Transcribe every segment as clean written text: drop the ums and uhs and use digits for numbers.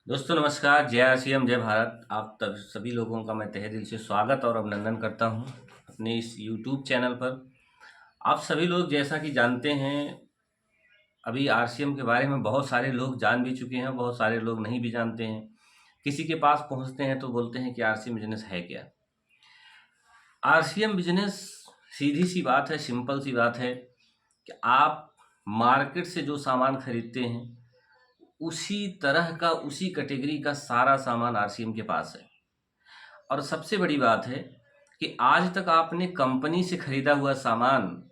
दोस्तों नमस्कार। जय आर जय भारत। आप सभी लोगों का मैं तहे दिल से स्वागत और अभिनंदन करता हूं अपने इस यूट्यूब चैनल पर। आप सभी लोग जैसा कि जानते हैं, अभी आरसीएम के बारे में बहुत सारे लोग जान भी चुके हैं, बहुत सारे लोग नहीं भी जानते हैं। किसी के पास पहुंचते हैं तो बोलते हैं कि आरसीएम बिजनेस है क्या। आरसीएम बिजनेस सीधी सी बात है, सिंपल सी बात है कि आप मार्केट से जो सामान खरीदते हैं उसी तरह का, उसी कैटेगरी का सारा सामान आरसीएम के पास है। और सबसे बड़ी बात है कि आज तक आपने कंपनी से खरीदा हुआ सामान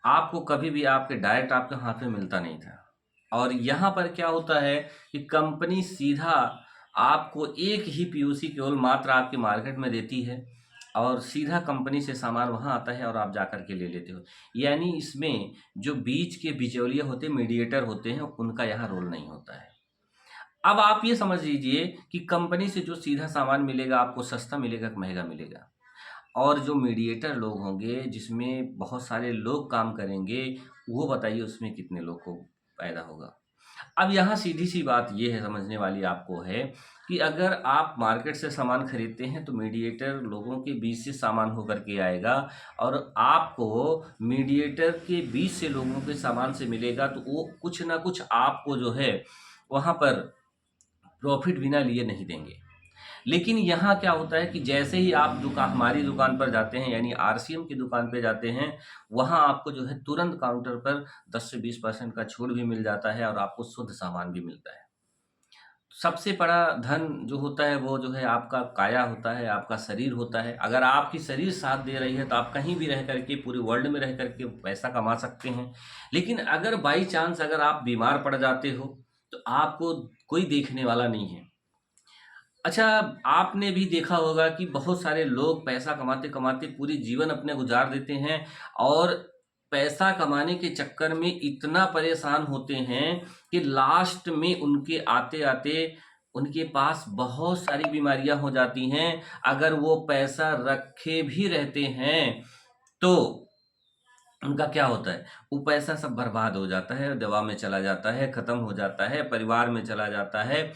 आपको कभी भी आपके डायरेक्ट आपके हाथ में मिलता नहीं था। और यहाँ पर क्या होता है कि कंपनी सीधा आपको एक ही पीयूसी केवल मात्र आपके मार्केट में देती है और सीधा कंपनी से सामान वहाँ आता है और आप जा कर के ले लेते हो। यानी इसमें जो बीच के बिचौलिए होते, मीडिएटर होते हैं, उनका यहाँ रोल नहीं होता है। अब आप ये समझ लीजिए कि कंपनी से जो सीधा सामान मिलेगा आपको सस्ता मिलेगा कि महंगा मिलेगा, और जो मीडिएटर लोग होंगे जिसमें बहुत सारे लोग काम करेंगे, वो बताइए उसमें कितने लोग को पैदा होगा। अब यहाँ सीधी सी बात ये है, समझने वाली आपको है कि अगर आप मार्केट से सामान खरीदते हैं तो मीडिएटर लोगों के बीच से सामान होकर के आएगा और आपको मीडिएटर के बीच से लोगों के सामान से मिलेगा, तो वो कुछ ना कुछ आपको जो है वहाँ पर प्रॉफिट बिना लिए नहीं देंगे। लेकिन यहाँ क्या होता है कि जैसे ही आप हमारी दुकान पर जाते हैं, यानी आरसीएम की दुकान पे जाते हैं, वहाँ आपको जो है तुरंत काउंटर पर 10 से 20% का छूट भी मिल जाता है और आपको शुद्ध सामान भी मिलता है। सबसे बड़ा धन जो होता है वो जो है आपका काया होता है, आपका शरीर होता है। अगर आपकी शरीर साथ दे रही है तो आप कहीं भी रह करके, पूरे वर्ल्ड में रह करके पैसा कमा सकते हैं। लेकिन अगर बाई चांस अगर आप बीमार पड़ जाते हो तो आपको कोई देखने वाला नहीं है। अच्छा, आपने भी देखा होगा कि बहुत सारे लोग पैसा कमाते-कमाते पूरी जीवन अपने गुजार देते हैं और पैसा कमाने के चक्कर में इतना परेशान होते हैं कि लास्ट में उनके आते-आते उनके पास बहुत सारी बीमारियां हो जाती हैं। अगर वो पैसा रखे भी रहते हैं, तो उनका क्या होता है, वो पैसा सब बर्बाद हो जाता है, दवा में चला जाता है, खत्म हो जाता है, परिवार में चला जाता है।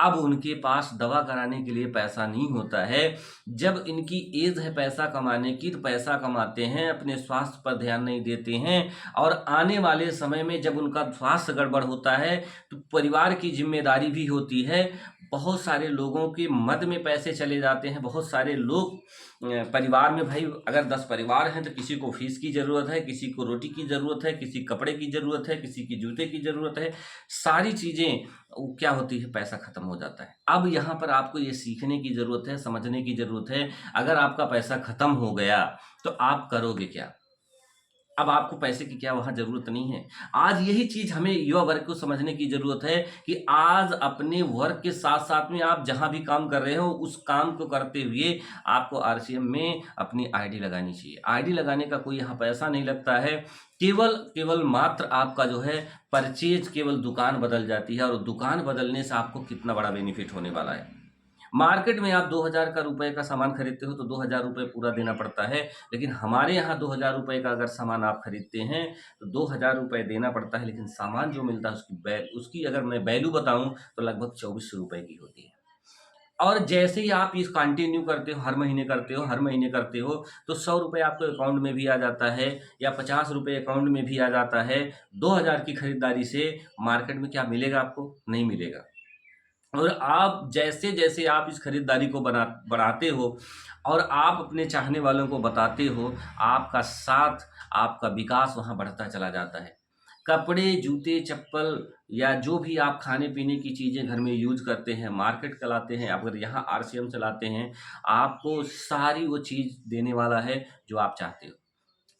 अब उनके पास दवा कराने के लिए पैसा नहीं होता है। जब इनकी एज है पैसा कमाने की, तो पैसा कमाते हैं, अपने स्वास्थ्य पर ध्यान नहीं देते हैं और आने वाले समय में जब उनका स्वास्थ्य गड़बड़ होता है तो परिवार की जिम्मेदारी भी होती है। बहुत सारे लोगों के मद में पैसे चले जाते हैं। बहुत सारे लोग परिवार में, भाई अगर 10 परिवार हैं तो किसी को फीस की ज़रूरत है, किसी को रोटी की ज़रूरत है, किसी कपड़े की ज़रूरत है, किसी की जूते की ज़रूरत है। सारी चीज़ें वो क्या होती है, पैसा खत्म हो जाता है। अब यहाँ पर आपको ये सीखने की ज़रूरत है, समझने की ज़रूरत है। अगर आपका पैसा खत्म हो गया तो आप करोगे क्या? अब आपको पैसे की क्या वहाँ ज़रूरत नहीं है। आज यही चीज़ हमें युवा वर्ग को समझने की ज़रूरत है कि आज अपने वर्क के साथ-साथ में आप जहाँ भी काम कर रहे हो, उस काम को करते हुए आपको आरसीएम में अपनी आईडी लगानी चाहिए। आईडी लगाने का कोई यहाँ पैसा नहीं लगता है। केवल केवल मात्र आपका जो है परचेज़, केवल दुकान बदल जाती है और दुकान बदलने से आपको कितना बड़ा बेनिफिट होने वाला है। मार्केट में आप 2000 का रुपए का सामान खरीदते हो तो 2000 रुपए पूरा देना पड़ता है। लेकिन हमारे यहाँ 2000 रुपए का अगर सामान आप खरीदते हैं तो 2000 रुपए देना पड़ता है, लेकिन सामान जो मिलता है उसकी अगर मैं वैल्यू बताऊं तो लगभग 2400 रुपए की होती है। और जैसे ही आप इस कंटिन्यू करते हो, हर महीने करते हो, हर महीने करते हो, तो 100 रुपए आपके अकाउंट में भी आ जाता है या 50 रुपए अकाउंट में भी आ जाता है। 2000 की खरीदारी से मार्केट में क्या मिलेगा आपको? नहीं मिलेगा। और आप जैसे-जैसे आप इस खरीदारी को बढ़ाते हो और आप अपने चाहने वालों को बताते हो, आपका साथ, आपका विकास वहाँ बढ़ता चला जाता है। कपड़े, जूते, चप्पल या जो भी आप खाने-पीने की चीज़ें घर में यूज़ करते हैं, मार्केट का लाते हैं, अगर यहाँ आरसीएम से लाते हैं, आपको सारी वो चीज़ देने वाला है जो आप चाहते हो।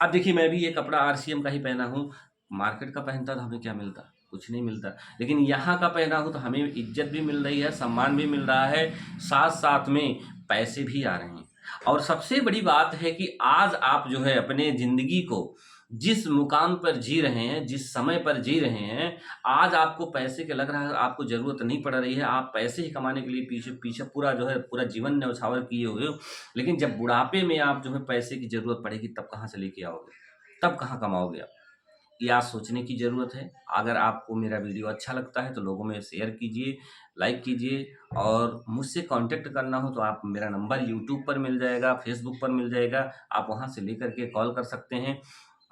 अब देखिए, मैं भी ये कपड़ा आरसीएम का ही पहना हूँ। मार्केट का पहनता तो हमें क्या मिलता? कुछ नहीं मिलता। लेकिन यहाँ का पहना हूँ तो हमें इज़्ज़त भी मिल रही है, सम्मान भी मिल रहा है, साथ-साथ में पैसे भी आ रहे हैं। और सबसे बड़ी बात है कि आज आप जो है अपने ज़िंदगी को जिस मुकाम पर जी रहे हैं, जिस समय पर जी रहे हैं, आज आपको पैसे की लग रहा है आपको ज़रूरत नहीं पड़ रही है। आप पैसे ही कमाने के लिए पीछे पीछे पूरा जो है पूरा जीवन न्यौछावर किए हुए हो। लेकिन जब बुढ़ापे में आप जो है पैसे की ज़रूरत पड़ेगी तब कहाँ से लेके आओगे? तब कहाँ कमाओगे आप? या सोचने की ज़रूरत है। अगर आपको मेरा वीडियो अच्छा लगता है तो लोगों में शेयर कीजिए, लाइक कीजिए, और मुझसे कांटेक्ट करना हो तो आप मेरा नंबर यूट्यूब पर मिल जाएगा, फेसबुक पर मिल जाएगा, आप वहाँ से लेकर के कॉल कर सकते हैं।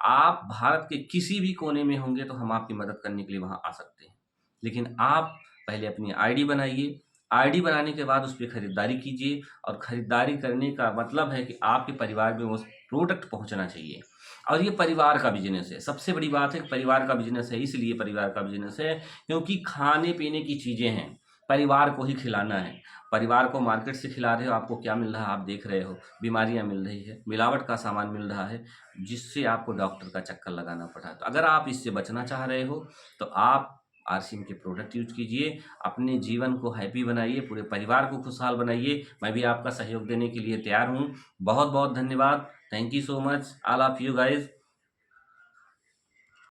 आप भारत के किसी भी कोने में होंगे तो हम आपकी मदद करने के लिए वहाँ आ सकते हैं। लेकिन आप पहले अपनी आईडी बनाइए, आईडी बनाने के बाद उस पे खरीदारी कीजिए, और खरीदारी करने का मतलब है कि आपके परिवार में वो प्रोडक्ट पहुँचना चाहिए। और ये परिवार का बिज़नेस है, सबसे बड़ी बात है कि परिवार का बिज़नेस है, इसलिए परिवार का बिज़नेस है क्योंकि खाने-पीने की चीज़ें हैं, परिवार को ही खिलाना है। परिवार को मार्केट से खिला रहे हो, आपको क्या मिल रहा है आप देख रहे हो, बीमारियाँ मिल रही है, मिलावट का सामान मिल रहा है, जिससे आपको डॉक्टर का चक्कर लगाना पड़ रहा है। तो अगर आप इससे बचना चाह रहे हो, तो आप आरसीएम के प्रोडक्ट यूज़ कीजिए, अपने जीवन को हैप्पी बनाइए, पूरे परिवार को खुशहाल बनाइए। मैं भी आपका सहयोग देने के लिए तैयार हूँ। बहुत-बहुत धन्यवाद। Thank you so much all of you guys.